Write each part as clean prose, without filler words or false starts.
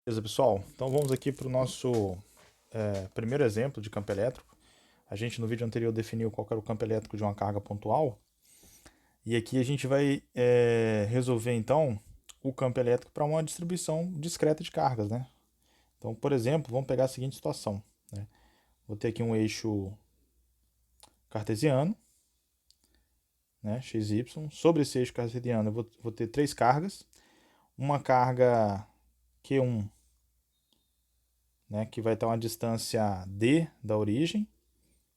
Beleza, pessoal? Então vamos aqui para o nosso primeiro exemplo de campo elétrico. A gente no vídeo anterior definiu qual era o campo elétrico de uma carga pontual. E aqui a gente vai resolver então o campo elétrico para uma distribuição discreta de cargas, né? Então, por exemplo, vamos pegar a seguinte situação, né? Vou ter aqui um eixo cartesiano, né, XY. Sobre esse eixo cartesiano eu vou ter três cargas. Uma carga Q1, né, que vai estar a uma distância D da origem,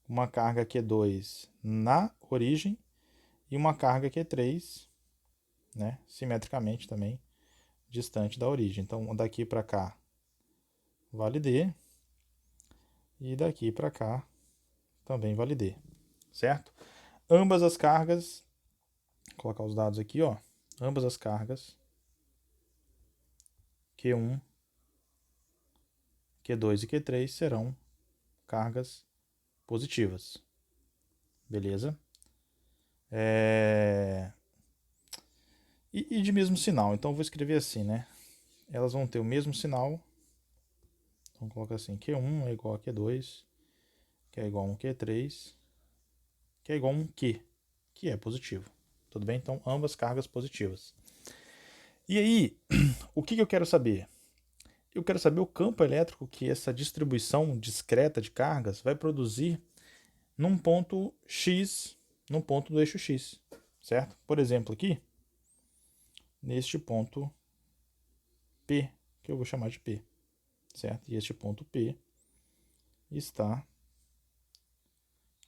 uma carga Q2 na origem e uma carga Q3, né, simetricamente também distante da origem. Então daqui para cá vale D e daqui para cá também vale D, certo? Ambas as cargas, vou colocar os dados aqui, ó. Ambas as cargas Q1, Q2 e Q3 serão cargas positivas. Beleza? E de mesmo sinal. Então eu vou escrever assim, né? Elas vão ter o mesmo sinal. Então coloca assim, Q1 é igual a Q2, que é igual a um Q3, que é igual a um Q, que é positivo. Tudo bem? Então ambas cargas positivas. E aí, o que eu quero saber? Eu quero saber o campo elétrico que essa distribuição discreta de cargas vai produzir num ponto X, num ponto do eixo X, certo? Por exemplo, aqui, neste ponto P, que eu vou chamar de P, certo? E este ponto P está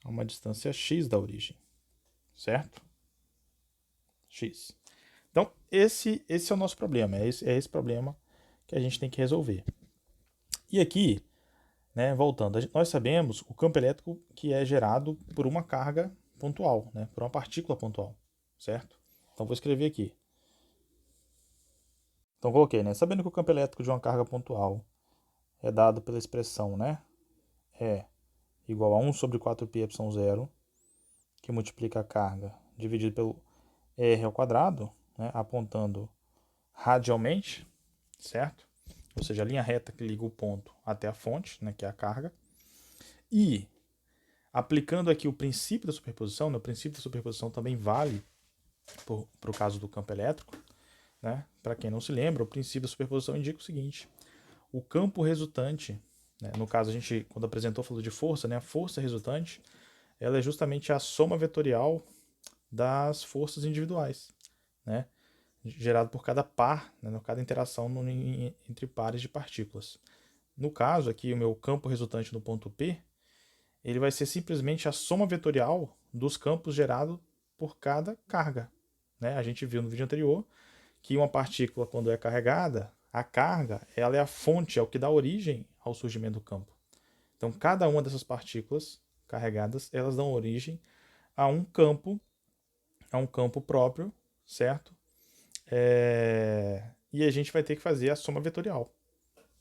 a uma distância X da origem, certo? X. Então, esse é o nosso problema, é esse problema que a gente tem que resolver. E aqui, né, voltando, nós sabemos o campo elétrico que é gerado por uma carga pontual, né, por uma partícula pontual, certo? Então, vou escrever aqui. Então, coloquei, né, sabendo que o campo elétrico de uma carga pontual é dado pela expressão, né, é igual a 1 sobre 4πε0, que multiplica a carga dividido pelo R ao quadrado, né, apontando radialmente, certo? Ou seja, a linha reta que liga o ponto até a fonte, né, que é a carga. E aplicando aqui o princípio da superposição, né, o princípio da superposição também vale para o caso do campo elétrico. Né? Para quem não se lembra, o princípio da superposição indica o seguinte: o campo resultante, né, no caso a gente, quando apresentou, falou de força, né, a força resultante, ela é justamente a soma vetorial das forças individuais, né? Gerado por cada par, né, cada interação entre pares de partículas. No caso aqui, o meu campo resultante no ponto P, ele vai ser simplesmente a soma vetorial dos campos gerados por cada carga. Né? A gente viu no vídeo anterior que uma partícula, quando é carregada, a carga ela é a fonte, é o que dá origem ao surgimento do campo. Então, cada uma dessas partículas carregadas, elas dão origem a um campo próprio, certo? E a gente vai ter que fazer a soma vetorial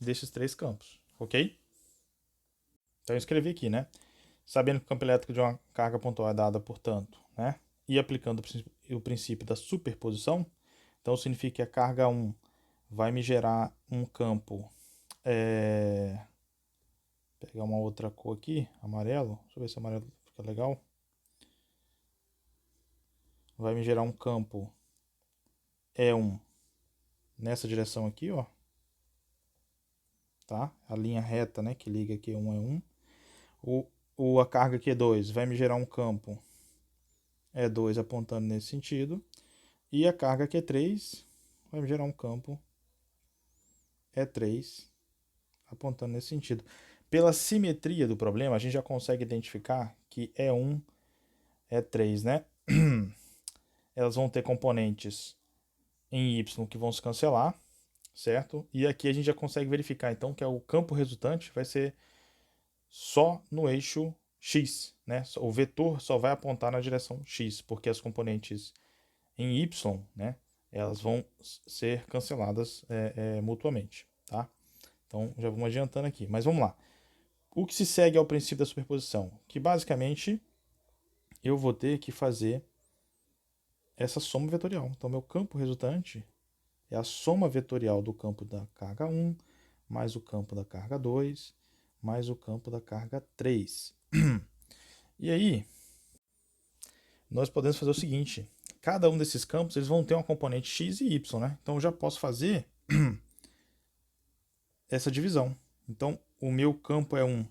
desses três campos, ok? Então eu escrevi aqui, né? Sabendo que o campo elétrico de uma carga pontual é dada, portanto, né? E aplicando o princípio da superposição, então significa que a carga 1 vai me gerar um campo. Pegar uma outra cor aqui, amarelo. Deixa eu ver se amarelo fica legal. Vai me gerar um campo E1 nessa direção aqui, ó. Tá? A linha reta, né, que liga aqui E1. A carga Q2 vai me gerar um campo E2 apontando nesse sentido. E a carga Q3 vai me gerar um campo E3 apontando nesse sentido. Pela simetria do problema, a gente já consegue identificar que E1, E3, né? Elas vão ter componentes em Y que vão se cancelar, certo? E aqui a gente já consegue verificar, então, que o campo resultante vai ser só no eixo X, né? O vetor só vai apontar na direção X, porque as componentes em Y, né? Elas vão ser canceladas mutuamente, tá? Então, já vamos adiantando aqui. Mas vamos lá. O que se segue ao princípio da superposição? Que basicamente eu vou ter que fazer essa soma vetorial. Então, meu campo resultante é a soma vetorial do campo da carga 1 mais o campo da carga 2, mais o campo da carga 3. E aí, nós podemos fazer o seguinte, cada um desses campos eles vão ter uma componente x e y, né? Então eu já posso fazer essa divisão. Então o meu campo é 1,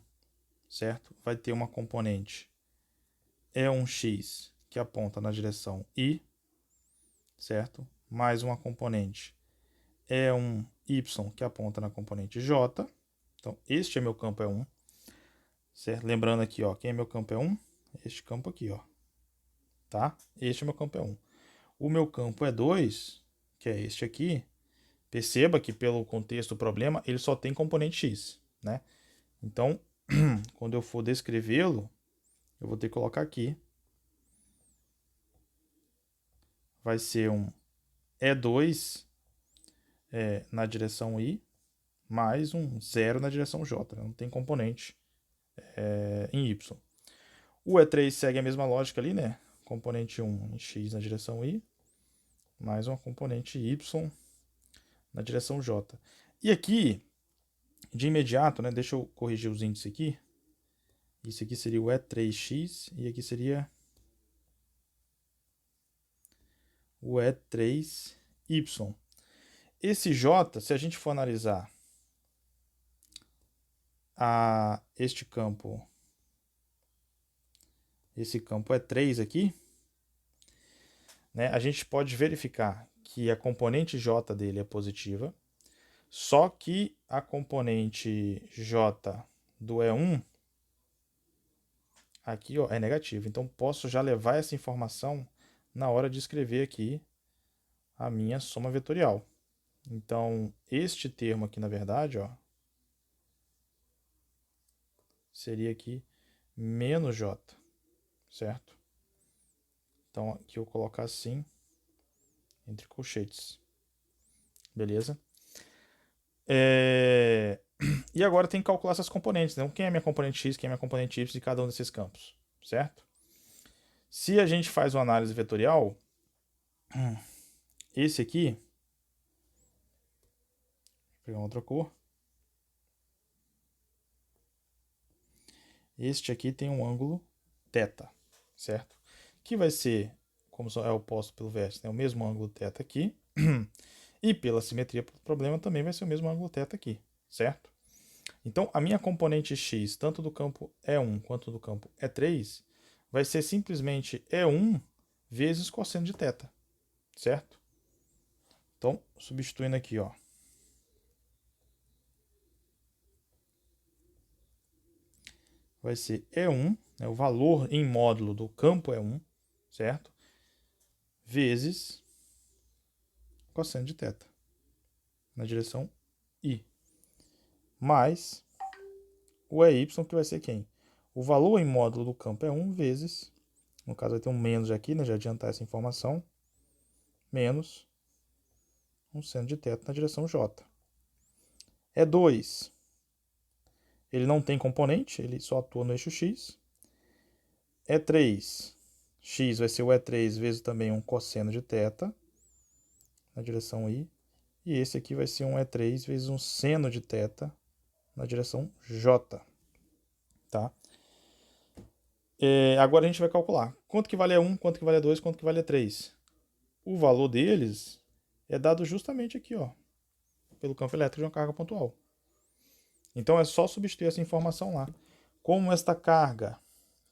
certo? Vai ter uma componente E1x que aponta na direção I, certo? Mais uma componente E1y que aponta na componente J. Então este é meu campo E1, certo? Lembrando aqui, ó, quem é meu campo E1? Este campo aqui, ó. Tá? Este é meu campo E1. O meu campo E2, que é este aqui, perceba que pelo contexto do problema, ele só tem componente x, né? Então, quando eu for descrevê-lo, eu vou ter que colocar aqui. Vai ser um E2 na direção I, mais um 0 na direção J. Né? Não tem componente em Y. O E3 segue a mesma lógica ali, né? Componente 1 em X na direção I, mais uma componente Y na direção J. E aqui, de imediato, né? Deixa eu corrigir os índices aqui. Isso aqui seria o E3x e aqui seria o E3y. Esse J, se a gente for analisar este campo, esse campo E3 aqui, né, a gente pode verificar que a componente J dele é positiva, só que a componente J do E1 aqui, ó, é negativa. Então posso já levar essa informação na hora de escrever aqui a minha soma vetorial. Então, este termo aqui, na verdade, ó, seria aqui menos J, certo? Então, aqui eu colocar assim, entre colchetes. Beleza? E agora tem que calcular essas componentes. Então, quem é minha componente x, quem é minha componente y de cada um desses campos, certo? Se a gente faz uma análise vetorial, esse aqui, vou pegar outra cor. Este aqui tem um ângulo θ, certo? Que vai ser, como é oposto pelo vértice, né, o mesmo ângulo θ aqui. E pela simetria do problema também vai ser o mesmo ângulo θ aqui, certo? Então, a minha componente x, tanto do campo E1 quanto do campo E3, vai ser simplesmente E1 vezes cosseno de θ, certo? Então, substituindo aqui, ó. Vai ser E1, né, o valor em módulo do campo E1, certo? Vezes cosseno de θ, na direção I. Mais o EY, que vai ser quem? O valor em módulo do campo E1 vezes, no caso vai ter um menos aqui, né, já adiantar essa informação, menos um seno de θ na direção J. E2, ele não tem componente, ele só atua no eixo X. E3, X vai ser o E3 vezes também um cosseno de θ na direção I. E esse aqui vai ser um E3 vezes um seno de θ na direção J. Tá? Agora a gente vai calcular quanto que vale E1, quanto que vale E2, quanto que vale E3. O valor deles é dado justamente aqui, ó, pelo campo elétrico de uma carga pontual. Então é só substituir essa informação lá. Como esta carga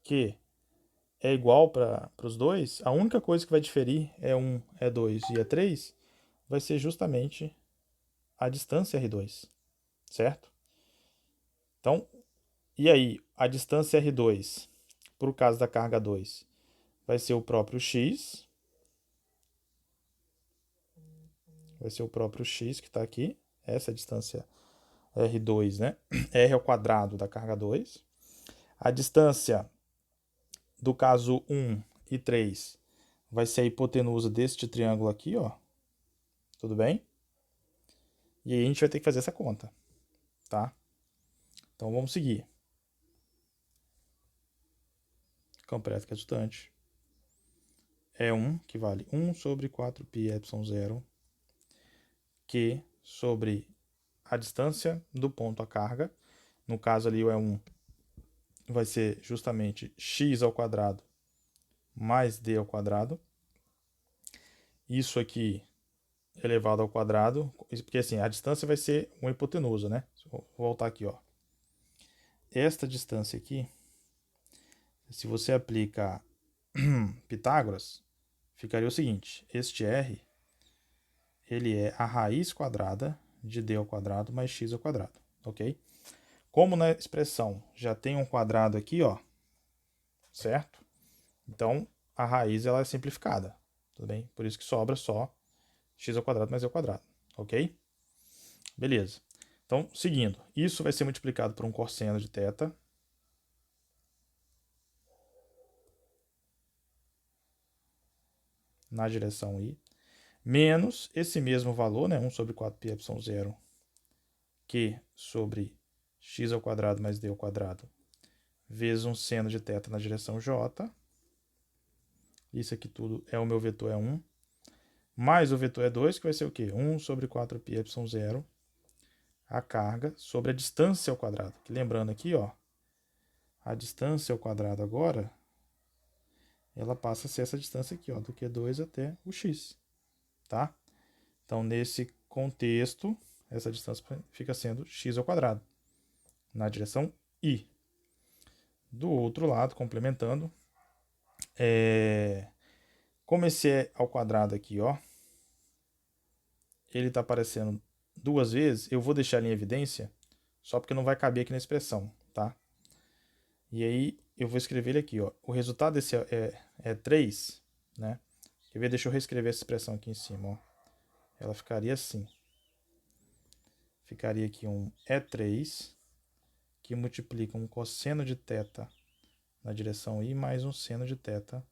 Q é igual para os dois, a única coisa que vai diferir E1, E2 e E3 vai ser justamente a distância R2, certo? Então, e aí, a distância R2, para o caso da carga 2, vai ser o próprio x, que está aqui, essa é a distância R2, né? R ao quadrado da carga 2. A distância do caso 1 e 3 vai ser a hipotenusa deste triângulo aqui, ó. Tudo bem? E aí a gente vai ter que fazer essa conta, tá? Então vamos seguir. Campo elétrico resultante é 1, que vale 1 sobre 4πε0, Q sobre a distância do ponto à carga. No caso ali o E1 vai ser justamente x ao quadrado mais d ao quadrado. Isso aqui elevado ao quadrado, porque assim, a distância vai ser uma hipotenusa, né? Vou voltar aqui, ó. Esta distância aqui, se você aplica Pitágoras, ficaria o seguinte: este r, ele é a raiz quadrada de d ao quadrado mais x ao quadrado, ok? Como na expressão já tem um quadrado aqui, ó, certo? Então, a raiz ela é simplificada, tudo bem? Por isso que sobra só x ao quadrado mais e ao quadrado, ok? Beleza. Então, seguindo, isso vai ser multiplicado por um cosseno de θ, na direção I, menos esse mesmo valor, né, 1 sobre 4πε0, Q sobre x ao quadrado mais d ao quadrado, vezes um seno de θ na direção J. Isso aqui tudo é o meu vetor E1, mais o vetor E2, que vai ser o quê? 1 sobre 4πε0, a carga sobre a distância ao quadrado. Que lembrando aqui, ó, a distância ao quadrado agora, ela passa a ser essa distância aqui, ó, do Q2 até o x, tá? Então, nesse contexto, essa distância fica sendo x ao quadrado, na direção I. Do outro lado, complementando, como esse é ao quadrado aqui, ó, ele está aparecendo duas vezes, eu vou deixar ele em evidência, só porque não vai caber aqui na expressão, tá? E aí, eu vou escrever ele aqui, ó. O resultado desse é 3, né? Quer ver? Deixa eu reescrever essa expressão aqui em cima, ó. Ela ficaria assim. Ficaria aqui um E3, que multiplica um cosseno de θ na direção I mais um seno de θ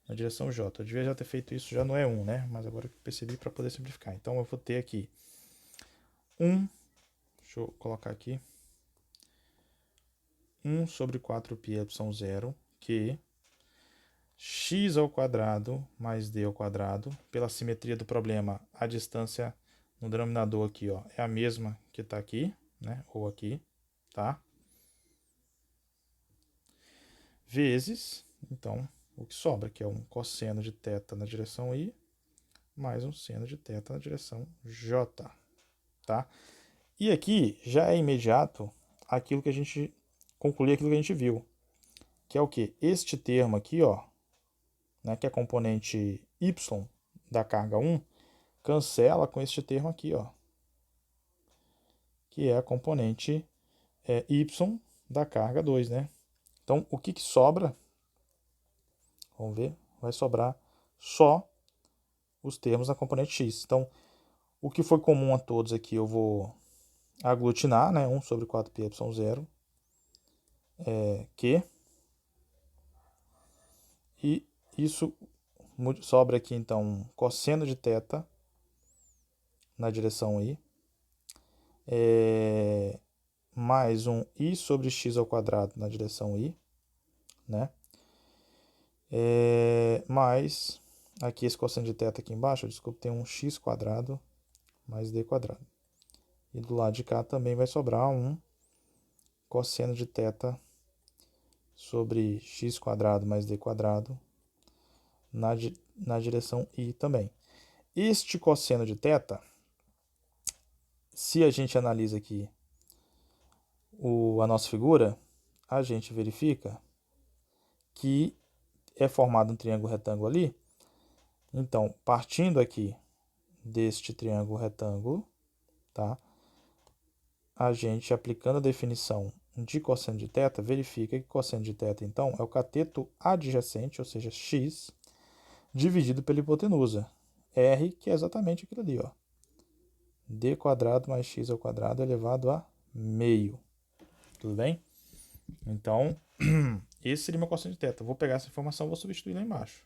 na direção J. Eu devia já ter feito isso já no E1, né? Mas agora eu percebi para poder simplificar. Então eu vou ter aqui 1, deixa eu colocar aqui, 1 sobre 4πε0, que x ao quadrado mais d ao quadrado, pela simetria do problema, a distância no denominador aqui, ó, é a mesma que está aqui, né? Ou aqui, tá? Vezes, então, o que sobra, que é um cosseno de θ na direção I, mais um seno de θ na direção J, tá? E aqui já é imediato aquilo que a gente concluir aquilo que a gente viu, que é o que? Este termo aqui, ó, né, que é a componente y da carga 1, cancela com este termo aqui, ó, que é a componente y da carga 2, né? Então, o que sobra? Vamos ver, vai sobrar só os termos da componente x. Então, o que foi comum a todos aqui eu vou aglutinar, né? 1 sobre 4πε0, Q. E isso sobra aqui, então, um cosseno de θ na direção I, mais um I sobre x ao quadrado na direção I, né? Mais, aqui esse cosseno de θ aqui embaixo, desculpa, tem um x quadrado mais d quadrado. E do lado de cá também vai sobrar um cosseno de θ sobre x quadrado mais d quadrado na direção I também. Este cosseno de θ, se a gente analisa aqui a nossa figura, a gente verifica que é formado um triângulo retângulo ali. Então, partindo aqui deste triângulo retângulo, tá? A gente, aplicando a definição de cosseno de θ, verifica que cosseno de θ, então, é o cateto adjacente, ou seja, x, dividido pela hipotenusa, r, que é exatamente aquilo ali, ó. D quadrado mais x ao quadrado elevado a meio. Tudo bem? Então, esse seria meu cosseno de θ. Vou pegar essa informação e vou substituir lá embaixo.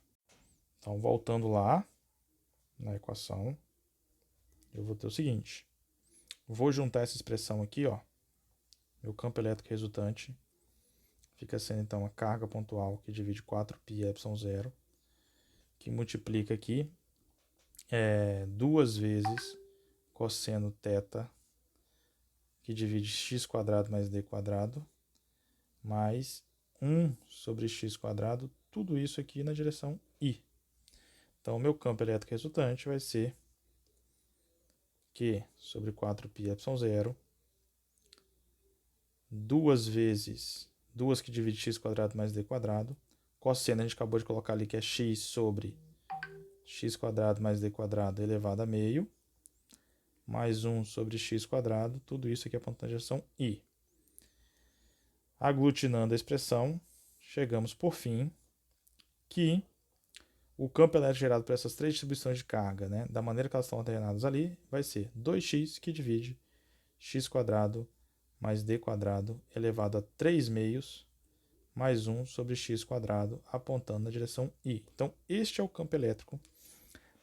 Então, voltando lá na equação, eu vou ter o seguinte. Vou juntar essa expressão aqui, ó. Meu campo elétrico resultante fica sendo, então, a carga pontual, que divide 4πε0, que multiplica aqui 2 vezes cosseno θ que divide x² mais d² mais 1 sobre x², tudo isso aqui na direção I. Então, o meu campo elétrico resultante vai ser Q sobre 4πε0, 2 vezes 2 que divide x² mais d², cosseno a gente acabou de colocar ali que é x sobre x² mais d² elevado a meio, mais 1 sobre x², tudo isso aqui apontando na direção I. Aglutinando a expressão, chegamos por fim que o campo elétrico gerado por essas três distribuições de carga, né, da maneira que elas estão ordenadas ali, vai ser 2x que divide x² mais d² elevado a 3 meios mais 1 sobre x², apontando na direção I. Então, este é o campo elétrico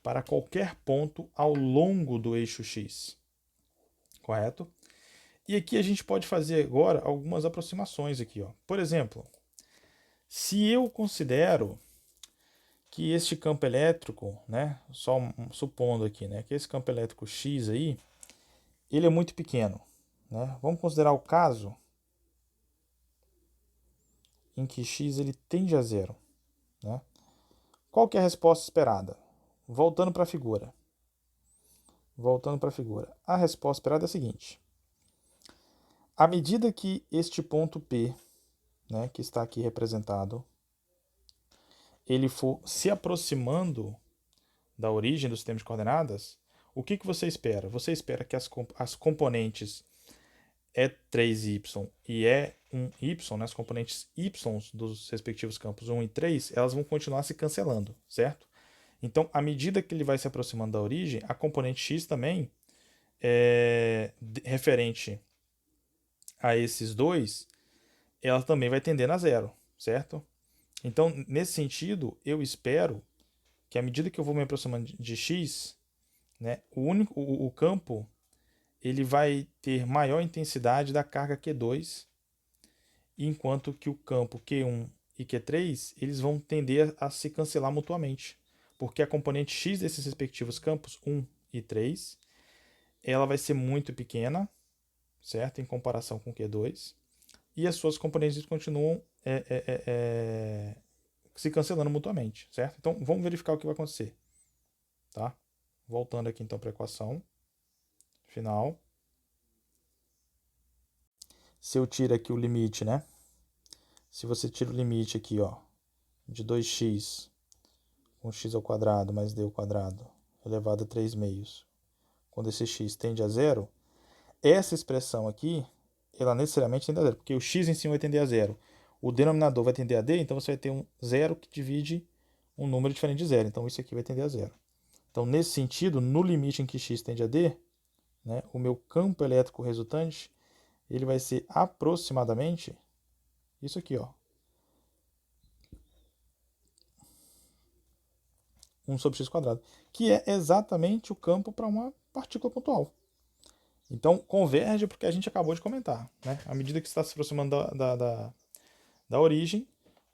para qualquer ponto ao longo do eixo X. Correto? E aqui a gente pode fazer agora algumas aproximações aqui, ó. Por exemplo, se eu considero que este campo elétrico, né, só supondo aqui, né, que esse campo elétrico X aí, ele é muito pequeno, né? Vamos considerar o caso em que X ele tende a zero, né? Qual que é a resposta esperada? Voltando para a figura. A resposta esperada é a seguinte. À medida que este ponto P, né, que está aqui representado, ele for se aproximando da origem do sistema de coordenadas, o que você espera? Você espera que as componentes E3y e E1y, né, as componentes y dos respectivos campos 1 e 3, elas vão continuar se cancelando, certo? Então, à medida que ele vai se aproximando da origem, a componente x também, referente a esses dois, ela também vai tendendo a zero, certo? Então, nesse sentido, eu espero que à medida que eu vou me aproximando de x, né, o campo ele vai ter maior intensidade da carga Q2, enquanto que o campo Q1 e Q3 eles vão tender a se cancelar mutuamente, porque a componente x desses respectivos campos 1 e 3 ela vai ser muito pequena, certo, em comparação com Q2, e as suas componentes continuam se cancelando mutuamente, certo? Então vamos verificar o que vai acontecer, tá? Voltando aqui então para a equação final. Se eu tiro aqui o limite, né? Se você tira o limite aqui, ó, de 2x com x² mais d² elevado a 3 meios, quando esse x tende a zero, essa expressão aqui, ela necessariamente tende a zero, porque o x em cima vai tender a zero. O denominador vai tender a d, então você vai ter um zero que divide um número diferente de zero. Então isso aqui vai tender a zero. Então, nesse sentido, no limite em que x tende a d, né, o meu campo elétrico resultante ele vai ser aproximadamente isso aqui, ó. 1 sobre x², que é exatamente o campo para uma partícula pontual. Então, converge porque a gente acabou de comentar, né? À medida que está se aproximando da origem,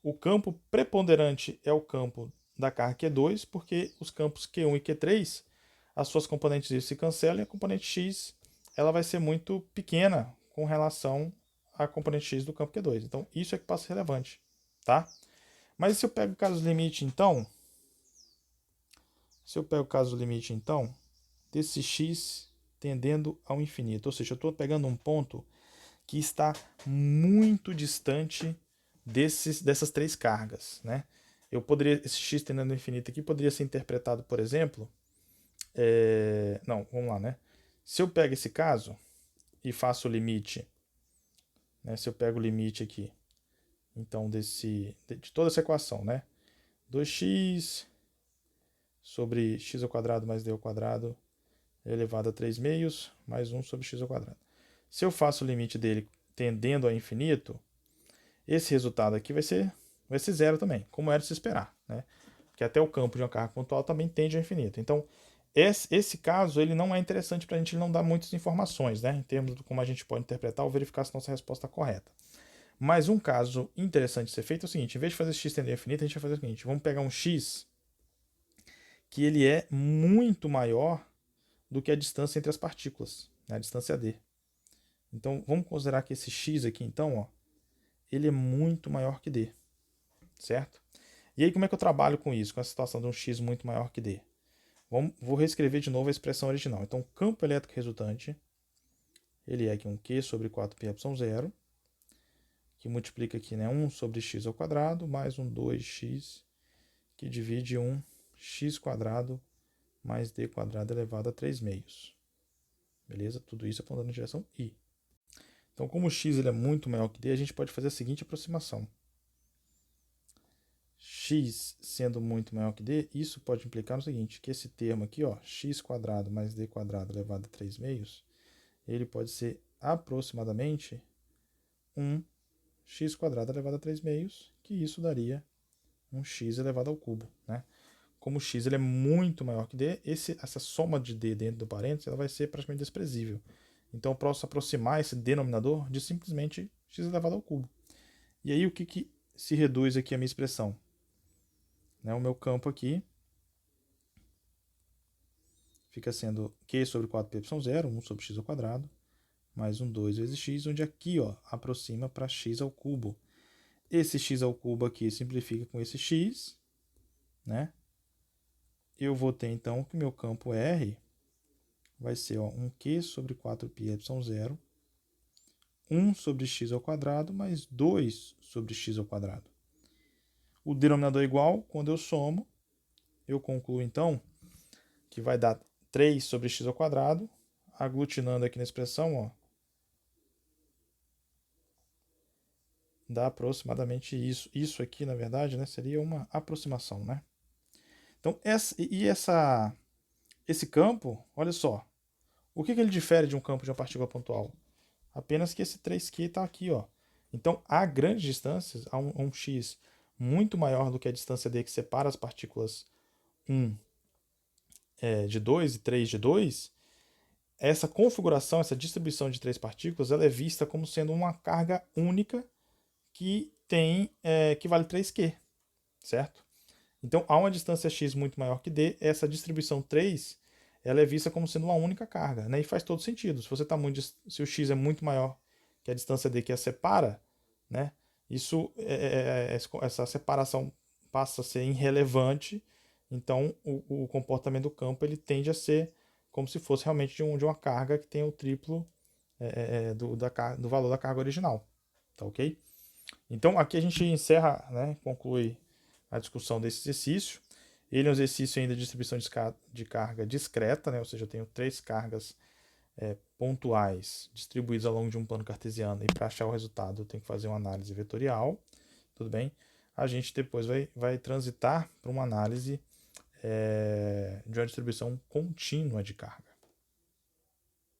o campo preponderante é o campo da carga Q2, porque os campos Q1 e Q3, as suas componentes Y se cancelam e a componente X ela vai ser muito pequena com relação à componente X do campo Q2. Então, isso é que passa relevante, tá? Mas se eu pego o caso limite, então, desse x tendendo ao infinito, ou seja, eu estou pegando um ponto que está muito distante dessas três cargas, né? Esse x tendendo ao infinito aqui poderia ser interpretado, por exemplo, não, vamos lá, né? Se eu pego esse caso e faço o limite, né? Se eu pego o limite aqui, então de toda essa equação, né? 2x sobre x² mais d² elevado a 3 meios mais 1 sobre x². Se eu faço o limite dele tendendo ao infinito, esse resultado aqui vai ser zero também, como era de se esperar, né? Porque até o campo de uma carga pontual também tende ao infinito. Então, esse caso ele não é interessante para a gente não dar muitas informações, né? Em termos de como a gente pode interpretar ou verificar se nossa resposta está correta. Mas um caso interessante de ser feito é o seguinte: em vez de fazer x tendendo ao infinito, a gente vai fazer o seguinte: vamos pegar um x que ele é muito maior do que a distância entre as partículas, né? A distância d. Então, vamos considerar que esse x aqui, então, ó, ele é muito maior que d, certo? E aí, como é que eu trabalho com isso, com a situação de um x muito maior que d? Vou reescrever de novo a expressão original. Então, o campo elétrico resultante, ele é aqui um Q sobre 4πε0, que multiplica aqui, né, 1 sobre x ao quadrado, mais um 2x, que divide um x quadrado mais d quadrado elevado a 3 meios. Beleza? Tudo isso apontando na direção I. Então, como o x ele é muito maior que d, a gente pode fazer a seguinte aproximação. X sendo muito maior que d, isso pode implicar no seguinte, que esse termo aqui, ó, x quadrado mais d quadrado elevado a 3 meios, ele pode ser aproximadamente um x quadrado elevado a 3 meios, que isso daria um x elevado ao cubo, né? Como o x ele é muito maior que d, essa soma de d dentro do parênteses ela vai ser praticamente desprezível. Então eu posso aproximar esse denominador de simplesmente x elevado ao cubo. E aí o que se reduz aqui a minha expressão? Né, o meu campo aqui fica sendo Q sobre 4πε0, 1 sobre x ao quadrado, mais um 2 vezes x, onde aqui ó, aproxima para x ao cubo. Esse x ao cubo aqui simplifica com esse x, né? Eu vou ter então que meu campo R vai ser ó, um Q sobre 4πε0, 1 sobre x ao quadrado, mais 2 sobre x ao quadrado. O denominador é igual, quando eu somo, eu concluo então que vai dar 3 sobre x ao quadrado, aglutinando aqui na expressão, ó, dá aproximadamente isso. Isso aqui, na verdade, né, seria uma aproximação, né? Então, esse campo, olha só, o que ele difere de um campo de uma partícula pontual? Apenas que esse 3Q está aqui, ó. Então, a grandes distâncias, há um x muito maior do que a distância d que separa as partículas 1 de 2 e 3 de 2, essa configuração, essa distribuição de três partículas, ela é vista como sendo uma carga única que que vale 3Q, certo? Então, há uma distância x muito maior que d, essa distribuição 3 ela é vista como sendo uma única carga, né? E faz todo sentido. Se se o x é muito maior que a distância d que a separa, né? Isso essa separação passa a ser irrelevante. Então, o comportamento do campo ele tende a ser como se fosse realmente de uma carga que tem o triplo do valor da carga original, tá ok? Então, aqui a gente encerra, né, conclui a discussão desse exercício. Ele é um exercício ainda de distribuição de carga discreta, né, ou seja, eu tenho três cargas pontuais distribuídas ao longo de um plano cartesiano, e para achar o resultado eu tenho que fazer uma análise vetorial, tudo bem? A gente depois vai transitar para uma análise de uma distribuição contínua de carga.